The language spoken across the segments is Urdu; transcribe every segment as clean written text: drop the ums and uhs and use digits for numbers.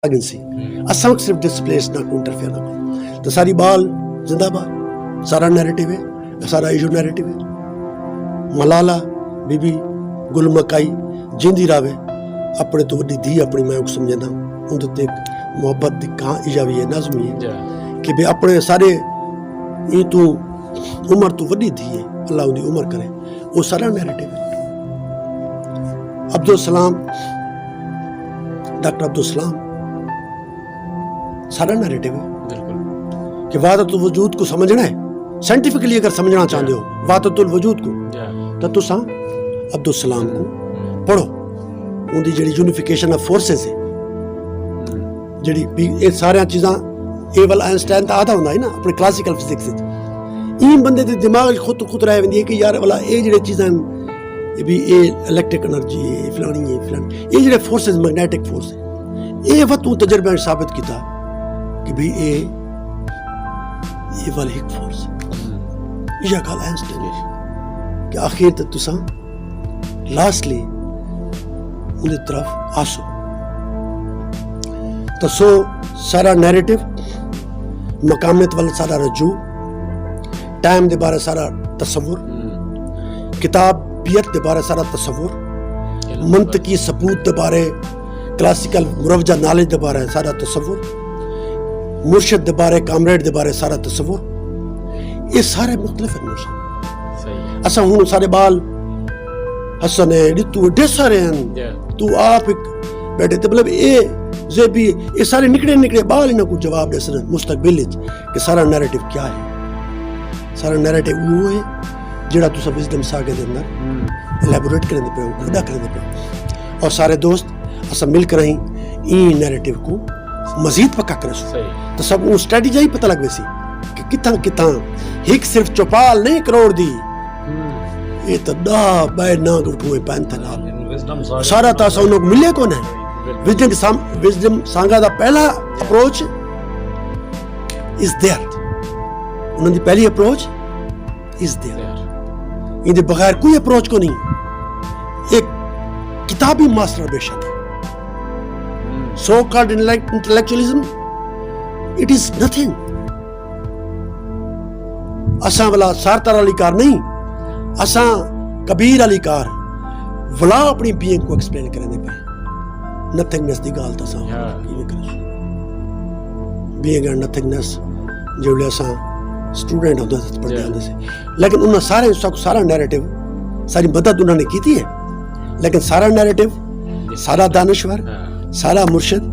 سی اساں صرف ڈسپلیس نہ کو انٹرفیئر نہ کرو تو ساری بال زندہ باد سارا نیریٹو ہے سارا ایشو نیریٹو ہے ملالہ بی بی گل مکائی جیندی راوے اپنے تو وڈی دھی اپنی میں کو سمجھنا ان تے محبت دی کہاں ایجاوی ہے نظمی ہے کہ بے اپنے سارے یہ تو عمر تو وڈی دھی ہے اللہ ان دی عمر کرے وہ سارا نیریٹو ہے عبدالسلام ڈاکٹر عبدالسلام سارا نیریٹو ہے کہ وحدت الوجود کو سمجھنا ہے سائنٹیفکلی اگر سمجھنا چاہتے ہو وحدت الوجود کو تو تساں عبدالسلام کو پڑھو ان دی جڑی یونیفیکیشن آف فورسز ہے جڑی یہ سارے چیزاں اے والا آئنسٹائن تا آدھا ہوندہ ہے نا اپنے کلاسیکل فزکس سے این بندے دے دماغ خود رہے ہوندی ہے کہ یار والا اے جڑے چیزاں یہ بھی اے الیکٹرک انرجی ہے فلانی ہے فلانی یہ جڑے فورسز میگنیٹک فورس ہے اے وقت تجربہ ثابت کیتا کہ بھی یہ والا ایک فورس یہ گل آئنسٹائن کہ آخر تک تساں لاسٹلی ان طرف آسو تو سو سارا نیریٹو مقامیت والا سارا رجوع ٹائم دے بارے سارا تصور کتابیت دے بارے سارا تصور منطقی ثبوت دے بارے کلاسیکل مروجہ نالج دے بارے سارا تصور مرشد دے بارے کامریڈ دے بارے سارا تصور یہ سارے مختلف ہیں اساں ہوں سارے بال حسن ہے تو ڈے سارے ہیں تو آپ ایک بیٹھے تے مطلب یہ بھی یہ سارے نکڑے بال انہاں کو جواب دے سن مستقبل کہ سارا نیریٹو کیا ہے سارا نیریٹو وہ ہے جڑا تساں وزڈم ساگے دے اندر الیبوریٹ کرنے پہ کھڑا کرنے پہ اور سارے دوست اساں مل کر ہی این نیریٹو کو مزید پکا کرے سو تو سب وہ اسٹریٹجی پتہ لگ ویسی کہ کتاں ایک صرف چوپال نہیں کروڑ دی یہ تو دا بے ناگ اٹھوئے پینتھے لال سارا تاسا انہوں کو ملے کون ہے وزڈم سانگا دا پہلا اپروچ is there انہوں دی پہلی اپروچ is there ان دے بغیر کوئی اپروچ کو نہیں ایک کتابی ماسٹر بے شک so called intellectualism it is nothing اساں والا سارتر علی کار نہیں اساں کبیر علی کار ولا اپنی بینگ کو ایکسپلین کرنے پہ نتھنگنس دی گال تساں بینگ اینڈ نتھنگنس جو لے اساں اسٹوڈنٹ ہوتا تھا پڑھتے ہیں سے لیکن انہوں سارے سارا نیریٹو ساری مدد انہوں نے کی تھی ہے لیکن سارا نیریٹو سارا دانشور سارا مرشد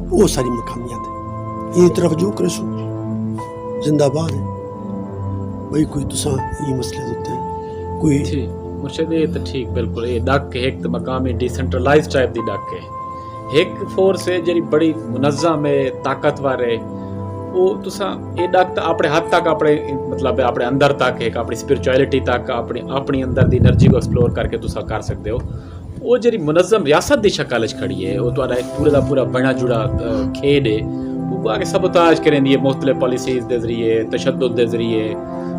وہ ساری مقامیات ہے یہ طرف جو کرسو زندہ باد ہے بھئی کوئی تساں یہ مسئلے دیتے ہیں کوئی مرشد یہ تو ٹھیک بالکل یہ ڈاک ہے ایک مقامی ڈیسنٹرلائز ٹائپ دی ڈاک ہے ایک فورس ہے جڑی بڑی منظم ہے طاقتور ہے وہ تساں یہ ڈاک اپنے حد تک اپنے مطلب اپنے اندر تک ایک اپنی اسپرچویلٹی تک اپنی اندر دی انرجی کو ایکسپلور کر کے تساں کر سکتے ہو وہ جڑی منظم ریاست دی شکل وچ کھڑی ہے وہ تہاڈا ایک پورا دا پورا بنا جڑا کھیڈ ہے وہ آگے سبوتاج کریں دی مختلف پالیسیز دے ذریعے تشدد دے ذریعے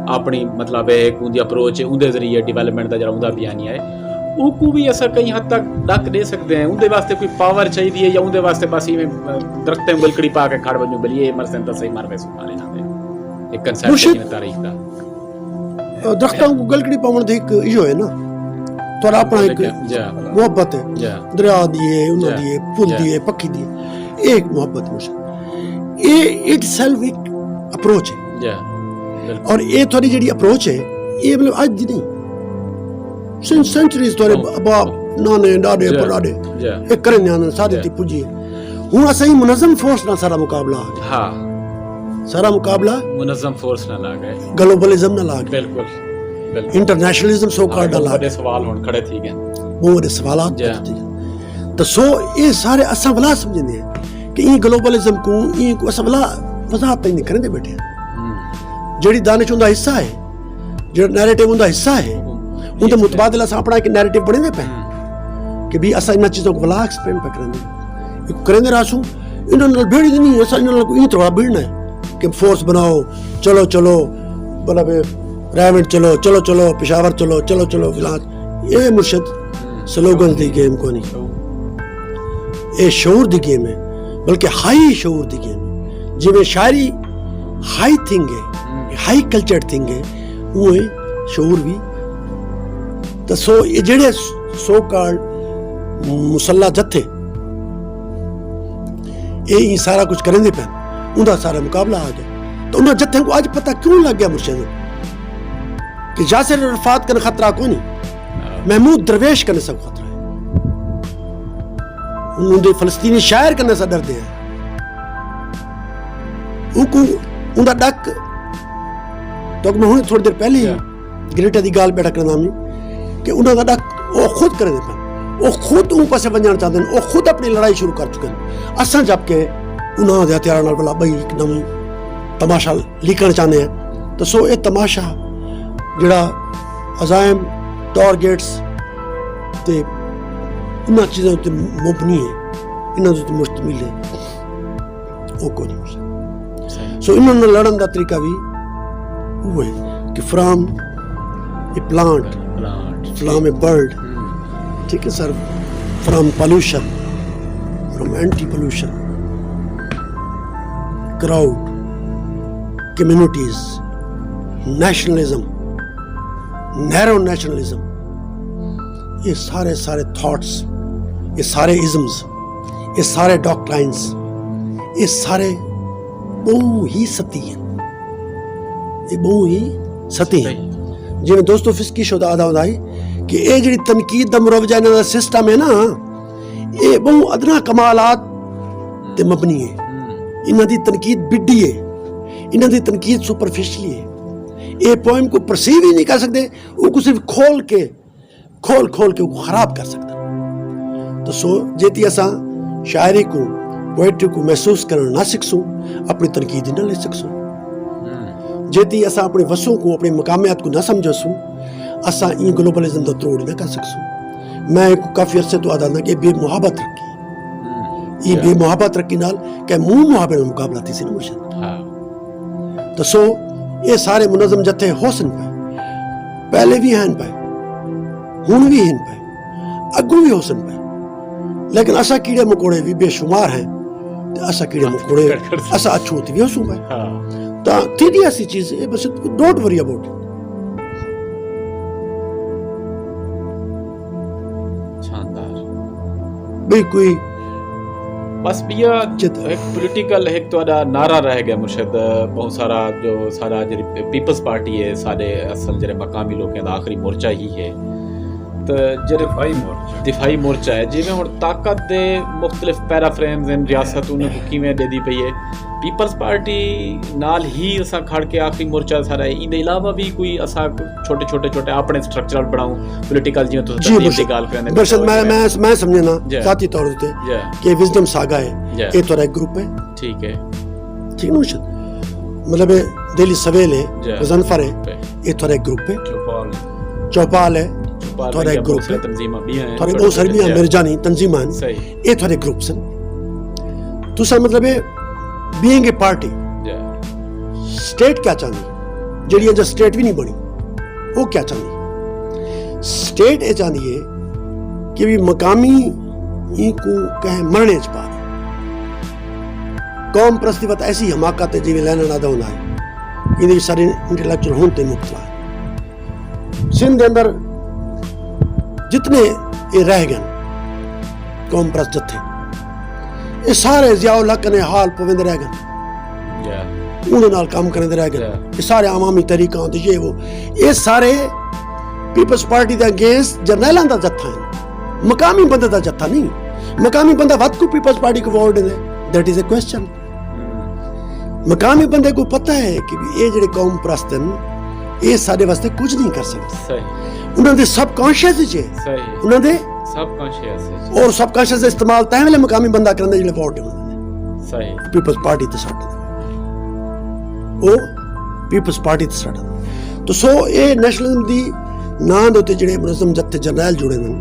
اپنی مطلب ایک ان دی اپروچ ہے ان دے ذریعے ڈیولپمنٹ دا جڑا اوندا بیانیہ ہے او کو بھی ایسا کئی حد تک ڈک دے سکتے ہیں ان دے واسطے کوئی پاور چاہیے یا ان دے واسطے بس ایویں درختیں گلکڑی پا کے کھڑ ونجو بلیے مرسن تا صحیح مار وے سمارے نہ دے ایک کنسپٹ ہے تاریخ دا درختوں کو گلکڑی پاون دی ایک ایو ہے نا تو اپنا ایک محبت ہے دریا دیے انہاں دیے پھول دیے پکھی دیے ایک محبت مشکل یہ اٹ سیلف ایک اپروچ ہے اور یہ تھوڑی جڑی اپروچ ہے یہ مطلب آج دی نہیں سینچریز تھوڑے باپ نانے ڈاڈے پراڈے ایک کرن جانا سادے تی پجی ہوں اسا ہی منظم فورس نہ سارا مقابلہ ہاں سارا مقابلہ منظم فورس نہ لا گئے گلوبلزم نہ لا گئے بالکل انٹرنیشنلزم سو کارڈ نہ لا گئے سوال ہون کھڑے تھی گئے بہت سوالات تو سو یہ سارے اسا ولا سمجھنے ہیں کہ یہ گلوبلزم کو یہ کو اسا ولا وضاحت نہیں کرنے بیٹھے جڑی دانش ہوندا حصہ ہے جو نیریٹو ہوندا حصہ ہے ان دے متبادل اسا اپنا ایک نیریٹو بنے دے پہ کہ بھی اسا انہاں چیزوں کو ولا ایکسپلین پہ کرنے دے راسوں انہوں نے بھیڑی نہیں اسا انہوں نے کو تھوڑا بھیڑنا ہے کہ فورس بناؤ چلو بلا بے ریونڈ چلو پشاور چلو فلان یہ مرشد سلوگن دی گیم کو نہیں یہ شعور دی گیم ہے بلکہ ہائی شعور دی گیم جویں شاعری ہائی تھنگ ہے ہائی کلچر تھنگ ہے وہ شعور بھی تو سو یہ جڑے سو کالڈ مسلح جتھے یہ سارا کچھ کریں دے پہ ان کا سارا مقابلہ آ گیا تو انہوں جتھے کو آج پتہ کیوں لگ گیا مرشد کہ یاسر عرفات کا خطرہ کوئی نہیں محمود درویش کرنے سے خطرہ ہے انہوں نے فلسطینی شاعر کرنے سے ڈر دے ہیں ان کا ڈک تو میں ہوں تھوڑی دیر پہلے ہی گریٹا دی گال بیٹھا کرنا ہمیں کہ انہوں کا ڈک وہ خود کریں دے پہ وہ خود ان پاسے ونجان چاہتے ہیں وہ خود اپنی لڑائی شروع کر چکے ہیں اساں جب کہ انہوں نے ہتھیار نال بلا بھائی ایک نویں تماشا لیکن چاہتے ہیں تو سو یہ تماشا جڑا عزائم ٹارگیٹس تے انہاں چیزوں تے مبنی ہے انہاں تے مشتمل ہے وہ کوئی نہیں سو انہوں نے لڑن دا طریقہ بھی وہ ہے کہ from a plant from a bird ٹھیک ہے sir from pollution from anti pollution crowd communities nationalism narrow nationalism یہ سارے تھاٹس یہ سارے ازمز یہ سارے ڈاکٹرائنز یہ سارے بہو ہی ستی ہیں یہ بہو ہی ستی ہیں جی میں دوستو فسکی شدہ آدھا ہوئی کہ یہ جڑی تنقید دا مروجہ انہاں دا سسٹم ہے نا یہ بہو ادنا کمالات تے مبنی ہے انہاں دی تنقید بڈی ہے انہاں دی تنقید سپرفیشلی ہے یہ پوئم کو پرسیو ہی نہیں کر سکتے وہ کو صرف کھول کے وہ خراب کر سکتا تو سو جیتی اساں شاعری کو پوئٹری کو محسوس کرنا نہ سکسوں اپنی تنقید ہی نہ لے سکسوں جیتی اساں اپنے وسوں کو اپنے مقامیات کو نہ سمجھو سوں اساں این گلوبلزم دا توڑ نہ کر سکسوں میں کافی عرصے تو آدھا کہ بے محبت رکھی یہ بے محبت رکھی نال کہ منہ محبت مقابلہ تھی سی نا مرشد تو سو یہ سارے منظم جتھے حسن پہ پہلے بھی ہیں پہ ہون بھی ہیں پہ اگوں بھی حسن پہ لیکن اسا کیڑے مکوڑے بھی بے شمار ہیں اسا کیڑے مکوڑے اسا اچھوتی بھی حسن پہ تو تیری ایسی چیز ہے بس ڈونٹ وری اباؤٹ شاندار بھئی کوئی بس بیا ایک پولیٹیکل ایک تو نعرہ رہ گیا مرشد بہت سارا جو سارا جی پیپلز پارٹی ہے سارے اصل جڑے مقامی لوگ ہیں آخری مورچہ ہی ہے تو جڑے دفاعی مورچہ ہے جی میں ہن طاقت دے مختلف پیرافریمز ہیں ریاست انہوں کو کیویں دے دی پئی ہے پیپلز پارٹی نال ہی اساں کھڑ کے آخری مورچہ سارا ہے ان دے علاوہ بھی کوئی اساں چھوٹے اپنے سٹرکچرل بناؤں پولیٹیکل جی تو ترتیب دی گل کرنے برشد میں سمجھنا ذاتی طور تے کہ وزڈم ساگا ہے یہ تو ایک گروپ ہے ٹھیک ہے مرشد مطلب دہلی سویل ہے مظفر ہے یہ تو ایک گروپ ہے چوپال ہے تھوڑا ایک گروپ ہے تھوڑے بہت ساری بھی ہیں مرجانی تنظیمہ ہیں یہ تھوڑے گروپس ہیں تو سا مطلب ہے بینگ اے پارٹی سٹیٹ کیا چاہتی جڑی ہے جو سٹیٹ بھی نہیں بنی وہ کیا چاہتی سٹیٹ یہ چاہتی ہے کہ بھی مقامی ہی کو کہیں مرنے چپا دیں قوم پرستی وقت ایسی حماقت ہے جی لینا نہ ہونا ہے یہ سارے انٹلیکچوئل ہوتے مبتلا ہے سندھ کے اندر جتنے یہ رہ گئے قوم پرست جتھے یہ سارے ضیاء الحق نے حال پوندے رہ گئے انہوں نال کام کرنے رہ گئے یہ سارے عوامی طریقہ یہ وہ یہ سارے پیپلز پارٹی دے اگینسٹ جرنیلاں دا جتھا ہے مقامی بندے دا جتھا نہیں مقامی بندہ وقت کو پیپلز پارٹی کو vote they that is a question مقامی بندے کو پتہ ہے کہ یہ جڑے قوم پرست ہیں یہ سارے واسطے کچھ نہیں کر سکتے انہوں نے سب کانشیس ہے انہوں نے سب کانشیس اور سب کانشیس استعمال تاں ویلے مقامی بندہ کرنے جڑے ووٹ دے صحیح پیپلز پارٹی تے ساڈا او پیپلز پارٹی تے ساڈا تو سو اے نیشنلزم دی ناں دے تے جڑے منظم جتھے جرنیل جڑے نے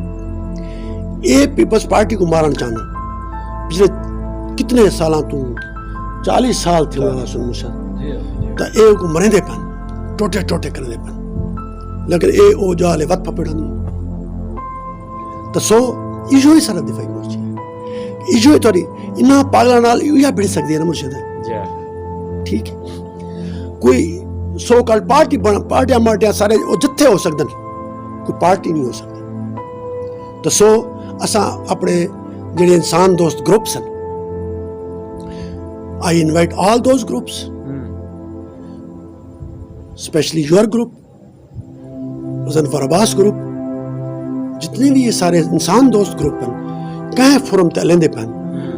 اے پیپلز پارٹی کو مارن چاہنے پچھلے کتنے سالاں تو 40 سال تھے والا سن سر تا اے کو مرے دے پن ٹوٹے کرنے دے پن لیکن اے او جالے وقت پپڑا نہیں تو سو ایشو ہی سارا دفاعی مورچہ ہے ایجو تھوڑی انہاں پاگلاں نال یہ بڑھ سکدی ہے نا مرشد جی ٹھیک ہے کوئی سو کال پارٹیاں مارٹیاں سارے وہ جتھے ہو سکدن کوئی پارٹی نہیں ہو سکتی تو سو اساں اپنے جڑے انسان دوست گروپس ہیں I invite all those groups especially your group Zanfar Abbas group جتنے بھی یہ سارے انسان دوست گروپ ہیں کہیں فورم تے لیندے پن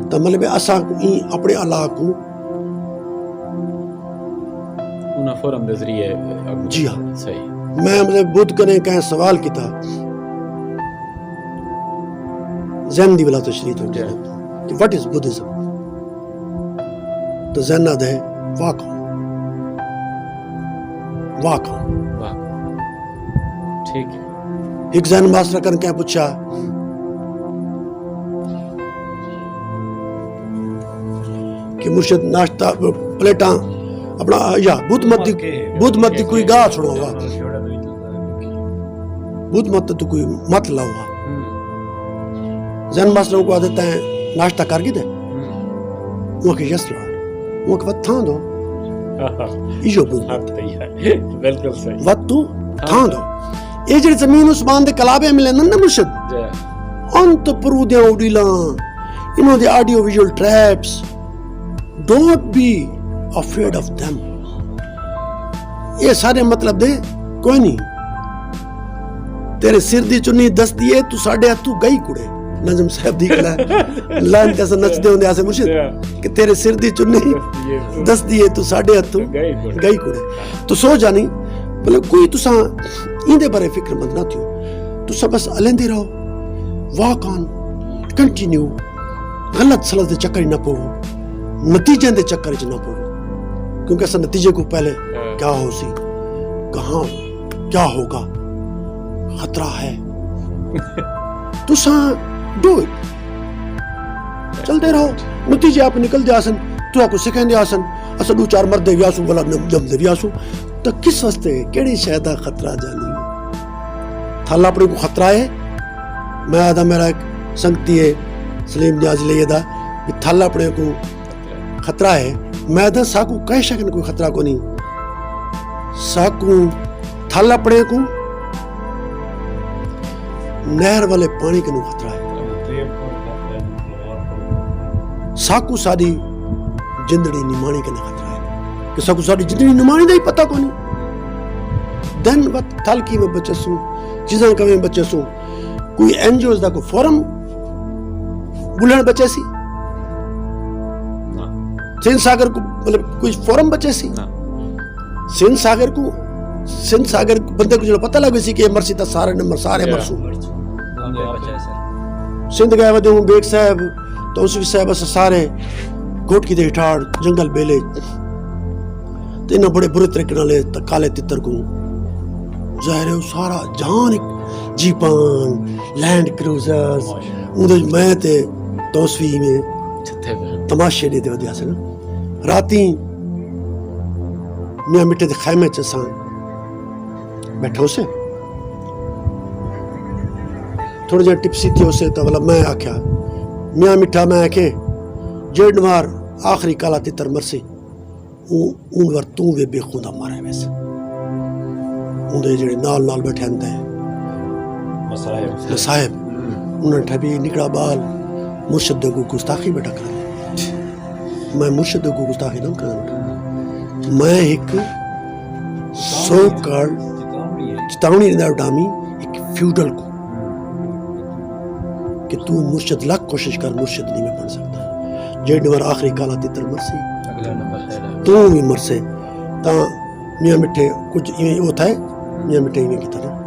تو مطلب اساں اپنے اللہ کو انہاں فورم دے ذریعے جی ہاں صحیح میں مطلب بدھ کریں کہیں سوال کیتا زین دی بلا تشریح ہو جائے کہ what is Buddhism تو زین نہ دے واک ٹھیک ہے ایک زین ماسٹر کرن کہیں پوچھا کہ مرشد ناشتہ پلیٹاں اپنا یا بدھ مت دی کوئی گاہ چھوڑو گا بدھ مت تو کوئی مت لاؤ گا زین ماسٹر کو آدھتا ہے ناشتہ کر گی دے وہ کہ یس لارڈ وہ کہ وقت تھان دو ایجو بدھ مت بالکل صحیح وقت تو تھان دو یہ جڑی زمین عثمان دے کلابے ملے نا مرشد انت پرودیاں اڈیلاں انہوں دے audio visual traps don't be afraid of them یہ سارے مطلب دے کوئی نہیں تیرے سر دی چنی دس دیئے تو ساڑھے ہاتھوں گئی کڑے نظم صاحب دیکھ لائے لائن کیسا نچ دے ہوندے آسے مرشد کہ تیرے سر دی چنی دس دیئے تو ساڑھے ہاتھوں گئی کڑے تو سو جانی مطلب کوئی تو ساں ایندے بارے فکر مند نہ تھیو تو سا بس علیندے رہو واک آن کنٹینیو غلط سلط دے چکر نہ پو نتیجے دے چکر چ نہ پو کیونکہ ایسا نتیجے کو پہلے کیا ہو سی کہاں کیا ہوگا خطرہ ہے تو ساں ڈو اٹ چلتے رہو نتیجے آپ نکل دے آسن تو آپ کو سکھیں دے آسن اسا دو چار مرد دے ویاسو والا جم دے ویاسو تو کس واسطے کیڑی شاید خطرہ جانی تھالا اپنے کو خطرہ ہے میں آدھا میرا ایک سنگتی ہے سلیم نیازی لئے دا کہ تھالا اپنے کو خطرہ ہے میں آدھا ساکو کہہ شکن کوئی خطرہ کو نہیں ساکو تھالا اپنے کو نہر والے پانی کے نو خطرہ ہے ساکو ساری جندڑی نمانی کے نو خطرہ ہے کہ ساکو ساری جندڑی نمانی دا ہی پتہ کو نہیں دن وقت تھالکی میں بچے سوں چیزاں کمیں بچے سوں کوئی انجوز دا کو فورم بلن بچے سی سندھ ساگر کو مطلب کوئی فورم بچے سی سندھ ساگر بندے کو جو پتہ لگے سی کہ مرسی تا سارے نمبر سارے مرسو سندھ گئے ودے ہوں بیگ صاحب تو اس صاحب اسے سارے گھوٹ کی دے ہٹھاڑ جنگل بیلے تو انہاں بڑے برے طریقے نالے کالے تتر کو ظاہر ہے سارا جان ایک جیپان لینڈ کروزرز اندر میں تے توسوی میں تماشے دے ودے آسے نا راتی میاں مٹھے دے خیمے چسان بیٹھا اسے تھوڑا جہاں ٹپسی تھی اسے تو والا میں آکھیا میاں مٹھا میں آکھے جیڑنوار آخری کالا تیتر مرسی اون ور توں وے بے خودہ مارے ویسے اون دے جڑے نال نال بیٹھے اندے مسائب انہوں ٹھبی نکڑا بال مرشد کو گستاخی بیٹھا کرا میں مرشد کو گستاخی نہ کرا میں ایک سو کارڈ چتاونی ندار ڈامی ایک فیوڈل کو کہ تو مرشد لاکھ کوشش کر مرشد نہیں میں پڑھ سکتا جیڑنوار آخری کالا تیتر مرسی تو بھی مرسے تا میاں مٹھے کچھ ایویں وہ تھا ہے میاں مٹھے ایویں کی طرح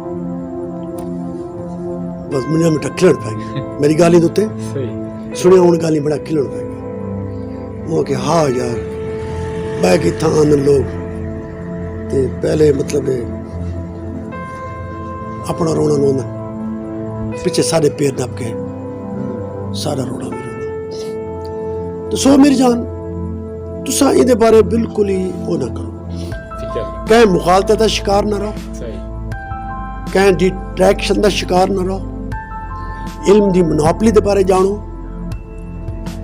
بس میاں مٹھا کھلڑ پائے گا میری گالی دوتے سنیا ان گالی بڑا کھلڑ پائے گا وہ کہ ہاں یار بے کی تھا آنن لوگ تے پہلے مطلب اپنا رونا نونا پیچھے سارے پیر دب کے سارا رونا بھی رونا تو سو میری جان تو سا ان دے بارے بالکل ہی وہ نہ کرو کہیں مخالطت دا شکار نہ رہو کہیں ڈیٹریکشن دا شکار نہ رہو علم دی مناپلی دے بارے جانو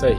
صحیح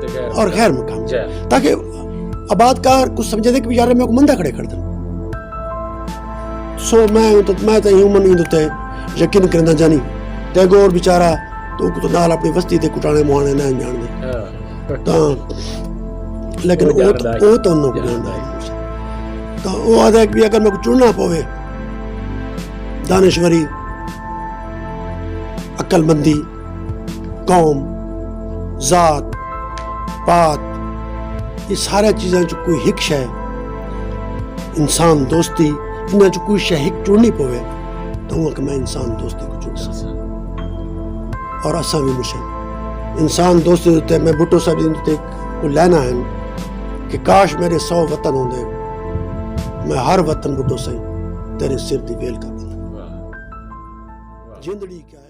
تے غیر اور غیر مقامی جی تاکہ آبادکار کچھ سمجھے دے کہ بیچارے میں کو مندہ کھڑے کر دیں سو میں تو ہیومن ہی تے یقین کرنا جانی تے گور بیچارہ تو نال اپنی وستی تے کٹانے موانے نہ جان دے ہاں تا لیکن وہ تو انہوں کو جاندا ہے تو وہ آدھا ہے کہ اگر میں کو چننا پوے دانشوری عقل مندی قوم ذات پات یہ سارے چیزیں جو کوئی ہک شے انسان دوستی انہیں جو کوئی شے ہک چڑنی پوے تو وہ کہ میں انسان دوستی کو چڑھا اور اساں بھی مشن انسان دوستی ہوتے میں بھٹو صاحب جی تے کو لینا ہے کہ کاش میرے 100 وطن ہوندے میں ہر وطن بھٹو سے تیرے سر دی ویل کر دوں واہ واہ زندگی کیا